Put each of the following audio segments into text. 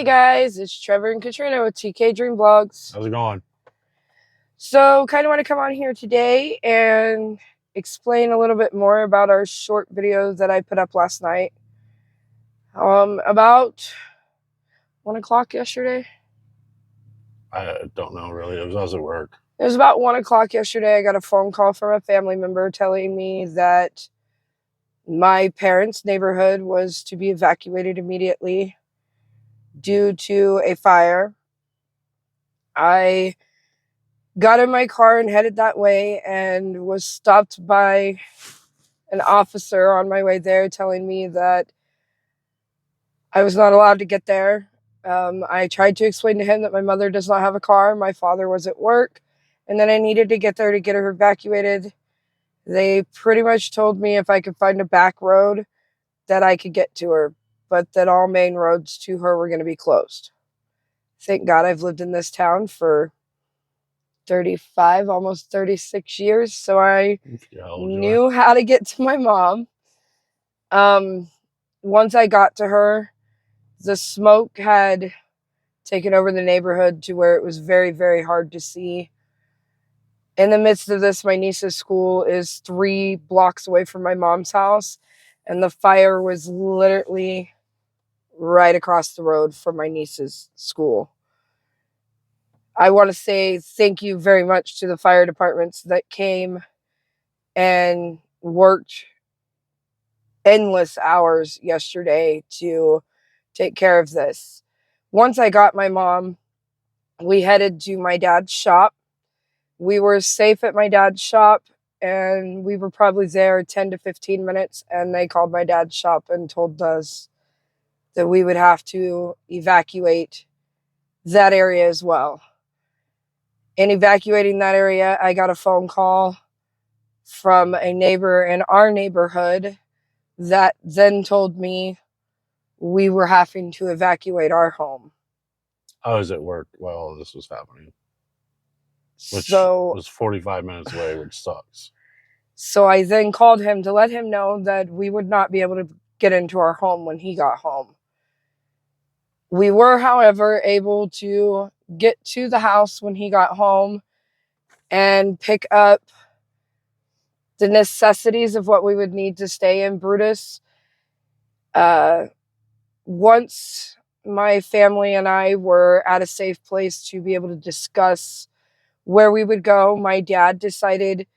Hey guys, it's Trevor and Katrina with TK Dream Vlogs. How's it going? So, kind of want to come on here today and explain a little bit more about our short video that I put up last night. About 1 o'clock yesterday. I don't know really. It was at work. It was about 1 o'clock yesterday. I got a phone call from a family member telling me that my parents' neighborhood was to be evacuated immediately due to a fire. I got in my car and headed that way and was stopped by an officer on my way there telling me that I was not allowed to get there. I tried to explain to him that my mother does not have a car, my father was at work, and then I needed to get there to get her evacuated. They pretty much told me if I could find a back road that I could get to her, but that all main roads to her were going to be closed. Thank God I've lived in this town for 35, almost 36 years, so I knew how to get to my mom. Once I got to her, the smoke had taken over the neighborhood to where it was very, very hard to see. In the midst of this, my niece's school is 3 blocks away from my mom's house, and the fire was literally right across the road from my niece's school. I want to say thank you very much to the fire departments that came and worked endless hours yesterday to take care of this. Once I got my mom, we headed to my dad's shop. We were safe at my dad's shop, and we were probably there 10 to 15 minutes, and they called my dad's shop and told us that we would have to evacuate that area as well. In evacuating that area, I got a phone call from a neighbor in our neighborhood that then told me we were having to evacuate our home. I was at work while all this was happening, which was 45 minutes away, which sucks. So I then called him to let him know that we would not be able to get into our home when he got home. We were, however, able to get to the house when he got home and pick up the necessities of what we would need to stay in Brutus. Once my family and I were at a safe place to be able to discuss where we would go, my dad decided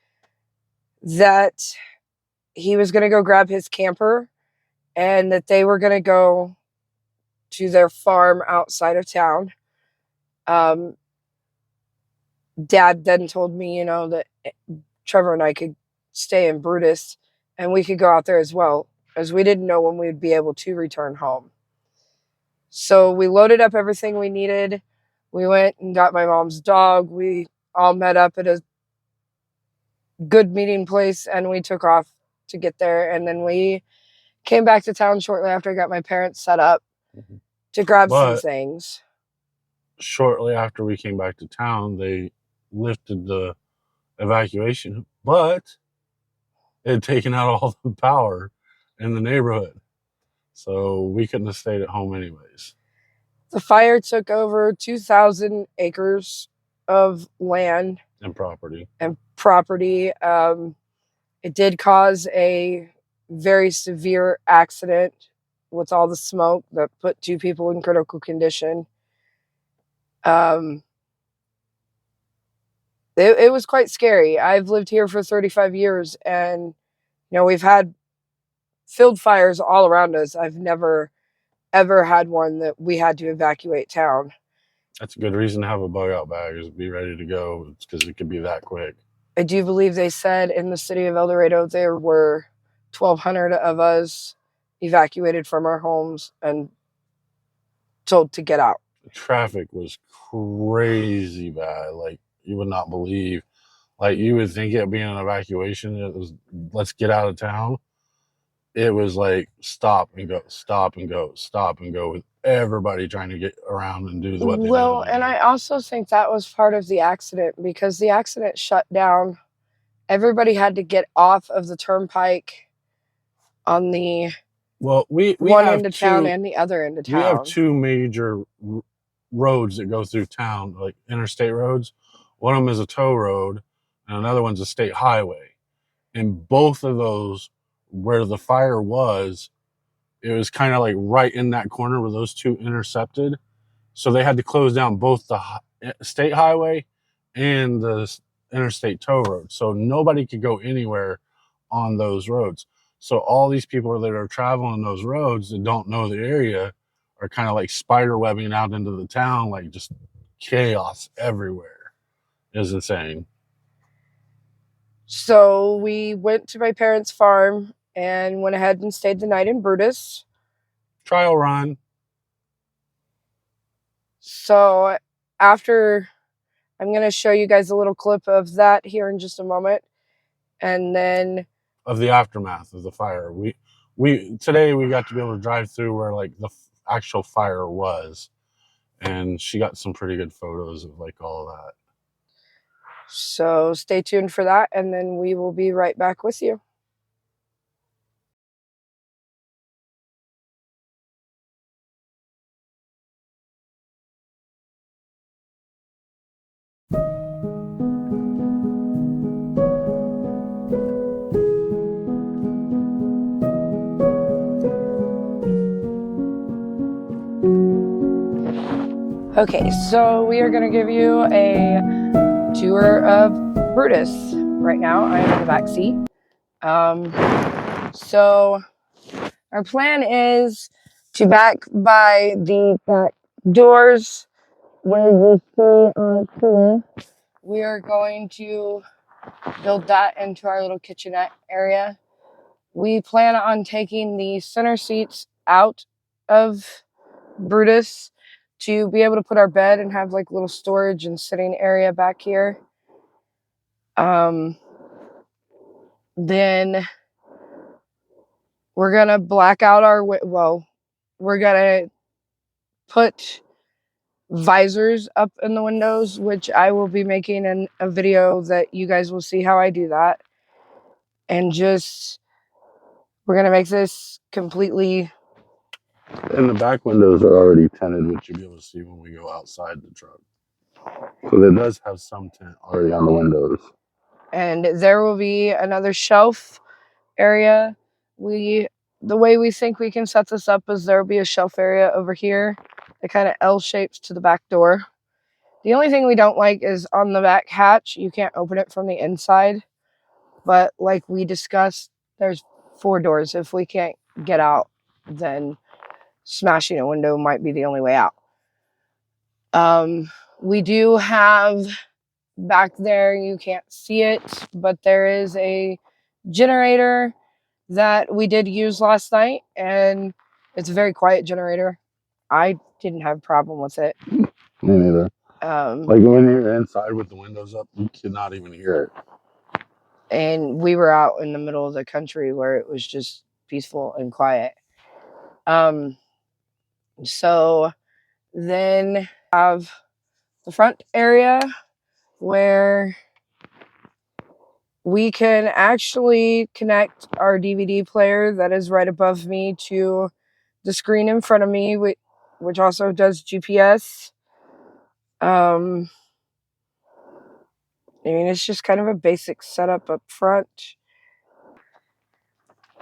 that he was going to go grab his camper and that they were going to go to their farm outside of town. Dad then told me, that Trevor and I could stay in Brutus and we could go out there as well, as we didn't know when we would be able to return home. So we loaded up everything we needed. We went and got my mom's dog. We all met up at a good meeting place and we took off to get there. And then we came back to town shortly after I got my parents set up to grab some things. Shortly after we came back to town, they lifted the evacuation, but it had taken out all the power in the neighborhood. So we couldn't have stayed at home anyways. The fire took over 2,000 acres of land and property. It did cause a very severe accident with all the smoke that put 2 people in critical condition. It was quite scary. I've lived here for 35 years and, we've had field fires all around us. I've never, ever had one that we had to evacuate town. That's a good reason to have a bug out bag, is be ready to go, because it could be that quick. I do believe they said in the city of El Dorado there were 1,200 of us evacuated from our homes and told to get out. The traffic was crazy bad. Like, you would not believe. Like, you would think it being an evacuation, it was, let's get out of town. It was like stop and go, stop and go, stop and go, with everybody trying to get around and do what they Well, and I also think that was part of the accident, because the accident shut down. Everybody had to get off of the turnpike on the Well, we one have end of town two. and the other end of We have town. two major roads that go through town, like interstate roads. One of them is a tow road, and another one's a state highway. And both of those, where the fire was, it was kind of like right in that corner where those two intercepted. So they had to close down both the state highway and the interstate tow road. So nobody could go anywhere on those roads. So all these people that are traveling those roads that don't know the area are kind of like spider webbing out into the town, like just chaos everywhere. It's insane. So we went to my parents' farm and went ahead and stayed the night in Brutus. Trial run. So after, I'm going to show you guys a little clip of that here in just a moment. And then of the aftermath of the fire. We today we got to be able to drive through where like the actual fire was, and she got some pretty good photos of like all of that. So stay tuned for that, and then we will be right back with you. Okay, so we are going to give you a tour of Brutus right now. I am in the back seat. So our plan is to back by the back doors where you see here. We are going to build that into our little kitchenette area. We plan on taking the center seats out of Brutus to be able to put our bed and have like little storage and sitting area back here. Then we're gonna black out our we're gonna put visors up in the windows, which I will be making a video that you guys will see how I do that. And just we're gonna make this completely. And the back windows are already tinted, which you'll be able to see when we go outside the truck. So it does have some tint already on the windows. And there will be another shelf area. The way we think we can set this up is there will be a shelf area over here that kind of L shapes to the back door. The only thing we don't like is on the back hatch, you can't open it from the inside. But like we discussed, there's 4 doors. If we can't get out, then smashing a window might be the only way out. We do have back there, you can't see it, but there is a generator that we did use last night, and it's a very quiet generator. I didn't have a problem with it. Me neither. Like when you're inside with the windows up, you cannot even hear it. And we were out in the middle of the country where it was just peaceful and quiet. So then have the front area where we can actually connect our DVD player that is right above me to the screen in front of me, which also does GPS. I mean, it's just kind of a basic setup up front.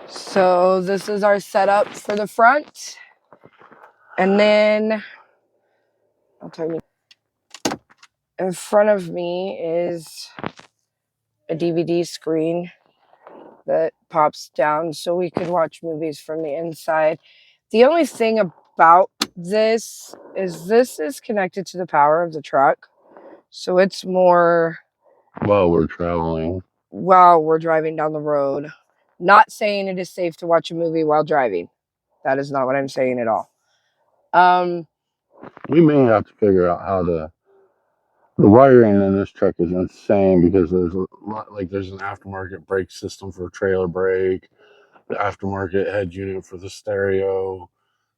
So this is our setup for the front. And then I'll tell you, in front of me is a DVD screen that pops down so we could watch movies from the inside. The only thing about this is connected to the power of the truck. So it's more while we're traveling. While we're driving down the road. Not saying it is safe to watch a movie while driving. That is not what I'm saying at all. We may have to figure out how to. The wiring in this truck is insane because there's a lot, like there's an aftermarket brake system for trailer brake, the aftermarket head unit for the stereo,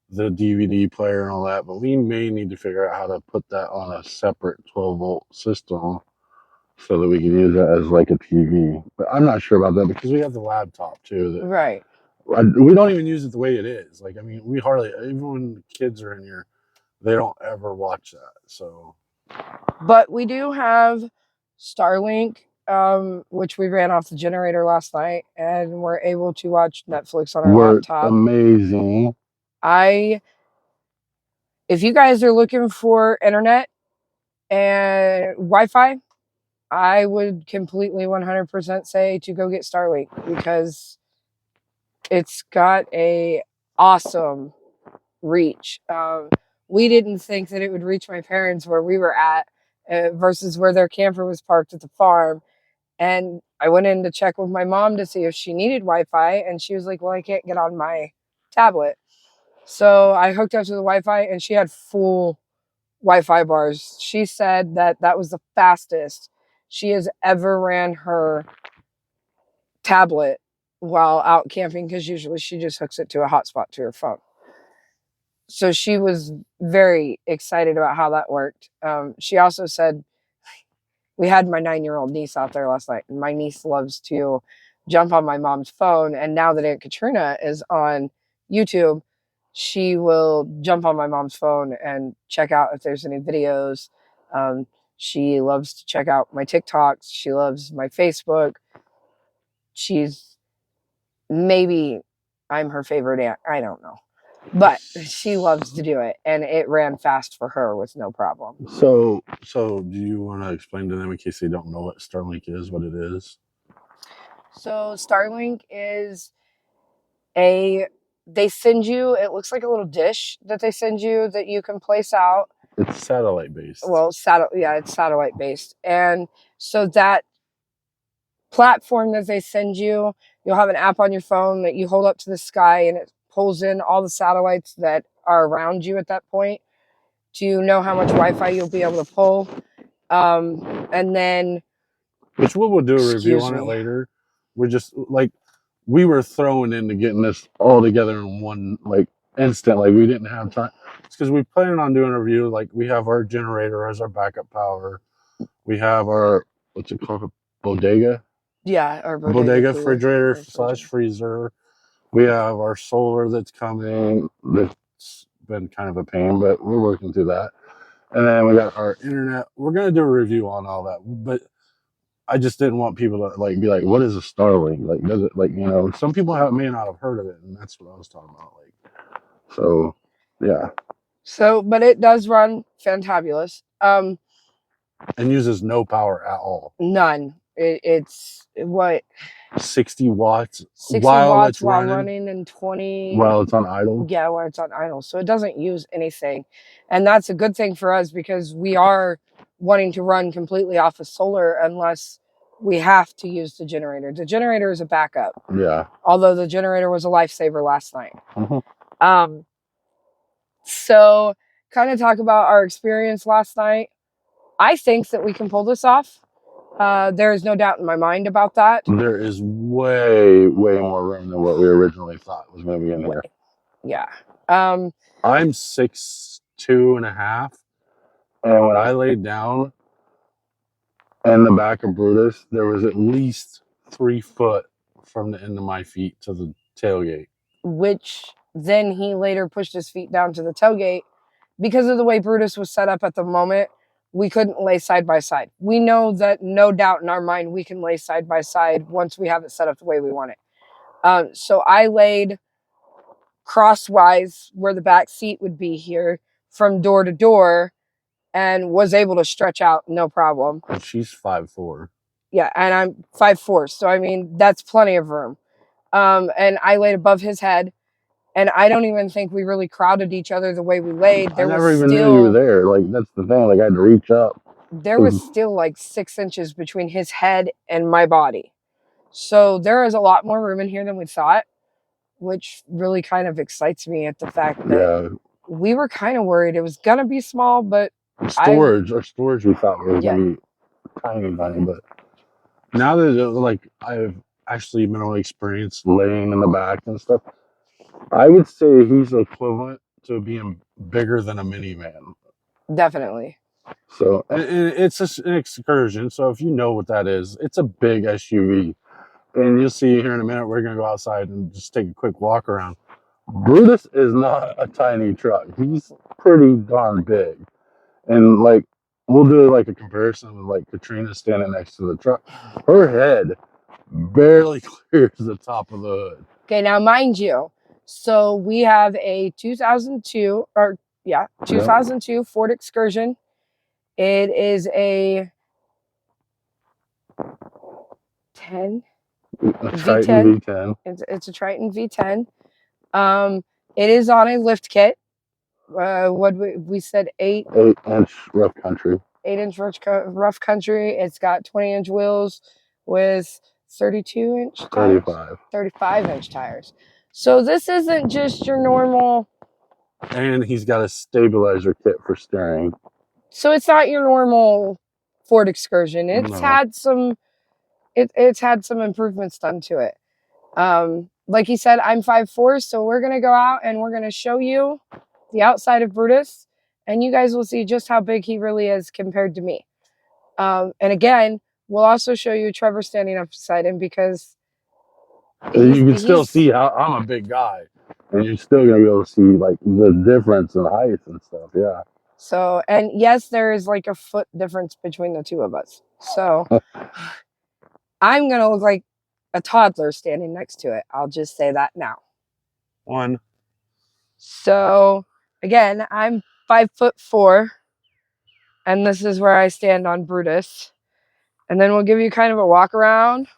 the DVD player and all that, but we may need to figure out how to put that on a separate 12-volt system so that we can use that as like a TV. But I'm not sure about that because we have the laptop too. Right. We don't even use it the way it is. Like, I mean, we hardly, even when kids are in here, they don't ever watch that. So, But we do have Starlink, which we ran off the generator last night, and we're able to watch Netflix on our work laptop. amazing. If you guys are looking for internet and Wi-Fi, I would completely 100% say to go get Starlink because it's got a awesome reach. We didn't think that it would reach my parents where we were at versus where their camper was parked at the farm. And I went in to check with my mom to see if she needed Wi-Fi, and she was like, "Well, I can't get on my tablet." So I hooked up to the Wi-Fi, and she had full Wi-Fi bars. She said that that was the fastest she has ever ran her tablet while out camping, because usually she just hooks it to a hotspot to her phone. So she was very excited about how that worked. She also said, we had my 9-year-old niece out there last night, and my niece loves to jump on my mom's phone. And now that Aunt Katrina is on YouTube, she will jump on my mom's phone and check out if there's any videos. She loves to check out my TikToks. She loves my Facebook. She's maybe I'm her favorite aunt. I don't know. But she loves to do it, and it ran fast for her with no problem. So do you want to explain to them in case they don't know what Starlink is, what it is? So Starlink is they send you, it looks like a little dish that they send you that you can place out. It's satellite based. Well, it's satellite based. And so that platform that they send you, you'll have an app on your phone that you hold up to the sky, and it pulls in all the satellites that are around you at that point to know how much Wi-Fi you'll be able to pull. And then, which we'll do a review on it later. We're just like, we were thrown into getting this all together in one like instant. Like, we didn't have time. It's because we planned on doing a review. Like, we have our generator as our backup power. We have our, what's it called, bodega? Yeah, our bodega refrigerator / freezer. We have our solar that's coming. That's been kind of a pain, but we're working through that. And then we got our internet. We're gonna do a review on all that, but I just didn't want people to like be like, "What is a Starlink?" Like, does it like, you know? Some people may not have heard of it, and that's what I was talking about. Like, so yeah. So, but it does run fantabulous. And uses no power at all. None. It's what 60 watts. 60 while watts it's while running, running, and 20 while it's on idle. Yeah, while it's on idle. So it doesn't use anything, and that's a good thing for us because we are wanting to run completely off of solar unless we have to use the generator. The generator is a backup. Yeah. Although the generator was a lifesaver last night. Mm-hmm. So kind of talk about our experience last night. I think that we can pull this off. There is no doubt in my mind about that. There is way more room than what we originally thought was going to be in here. Yeah. I'm 6'2.5", and when I laid down in the back of Brutus, there was at least 3 foot from the end of my feet to the tailgate. Which then he later pushed his feet down to the tailgate. Because of the way Brutus was set up at the moment, we couldn't lay side by side. We know that, no doubt in our mind, we can lay side by side once we have it set up the way we want it. So I laid crosswise where the back seat would be here from door to door and was able to stretch out no problem. And she's 5'4". Yeah, and I'm 5'4", so I mean that's plenty of room. And I laid above his head, and I don't even think we really crowded each other the way we laid. I never even knew you were there. Like, that's the thing. Like, I had to reach up. There was still like 6 inches between his head and my body. So there is a lot more room in here than we thought, which really kind of excites me at the fact that we were kind of worried it was going to be small, but our storage we thought was going to be tiny, but now that like I've actually been able to experience laying in the back and stuff, I would say he's equivalent to being bigger than a minivan. Definitely. So, and it's an Excursion. So if you know what that is, it's a big SUV. and you'll see here in a minute, we're going to go outside and just take a quick walk around. Brutus is not a tiny truck. He's pretty darn big. And like, we'll do like a comparison with like Katrina standing next to the truck. Her head barely clears the top of the hood. Okay, now mind you, so we have a 2002 Ford Excursion. It is a 10 Triton V10. It's a Triton V10. It is on a lift kit. What we said 8-inch rough country. 8-inch rough country. It's got 20-inch wheels with 32-inch tires. 35-inch tires. So this isn't just your normal. And he's got a stabilizer kit for steering. So it's not your normal Ford Excursion. It's had some. It's had some improvements done to it. Like he said, I'm 5'4", so we're gonna go out and we're gonna show you the outside of Brutus, and you guys will see just how big he really is compared to me. And again, we'll also show you Trevor standing up beside him, because you can still see how I'm a big guy, and you're still gonna be able to see like the difference in height and stuff. Yeah. So, and yes, there is like a foot difference between the two of us. So I'm gonna look like a toddler standing next to it. I'll just say that now. So again, I'm 5'4", and this is where I stand on Brutus. And then we'll give you kind of a walk around.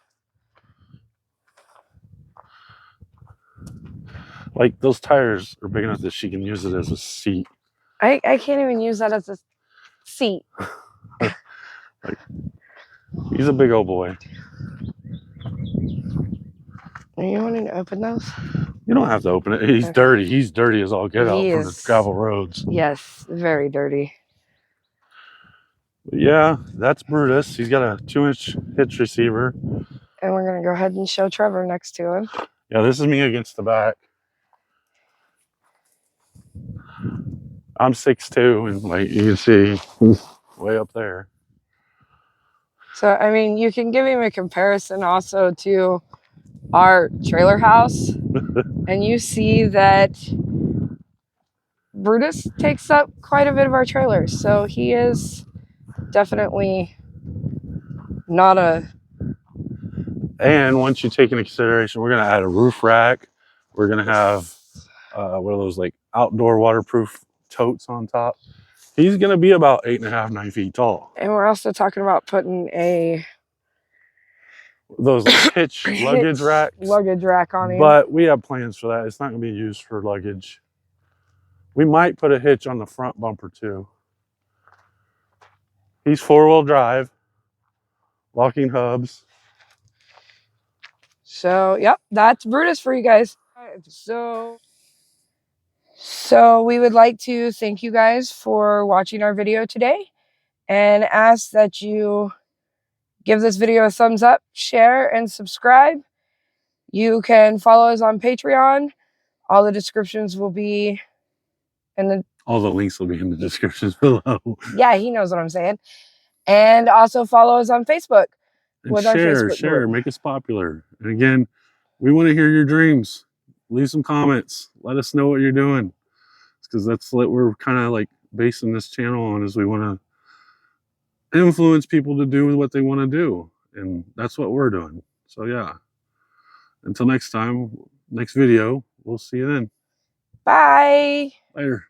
Like, those tires are big enough that she can use it as a seat. I can't even use that as a seat. Like, he's a big old boy. Are you wanting to open those? You don't have to open it. He's dirty. He's dirty as all get out from the gravel roads. Yes, very dirty. But yeah, that's Brutus. He's got a 2-inch hitch receiver. And we're going to go ahead and show Trevor next to him. Yeah, this is me against the back. I'm 6'2", and like you can see, he's way up there. So, I mean, you can give him a comparison also to our trailer house. And you see that Brutus takes up quite a bit of our trailers. So he is definitely not a... And once you take into consideration, we're going to add a roof rack. We're going to have one of those like outdoor waterproof totes on top. He's going to be about 8.5, 9 feet tall. And we're also talking about putting those hitch luggage rack on him. But we have plans for that. It's not going to be used for luggage. We might put a hitch on the front bumper too. He's 4-wheel drive, locking hubs. So, yep, that's Brutus for you guys. So we would like to thank you guys for watching our video today, and ask that you give this video a thumbs up, share, and subscribe. You can follow us on Patreon. All the descriptions will be in the... All the links will be in the descriptions below. Yeah, he knows what I'm saying. And also follow us on Facebook. And share, make us popular. And again, we want to hear your dreams. Leave some comments. Let us know what you're doing. Because that's what we're kind of like basing this channel on, is we want to influence people to do what they want to do. And that's what we're doing. So yeah. Until next time, next video, we'll see you then. Bye. Later.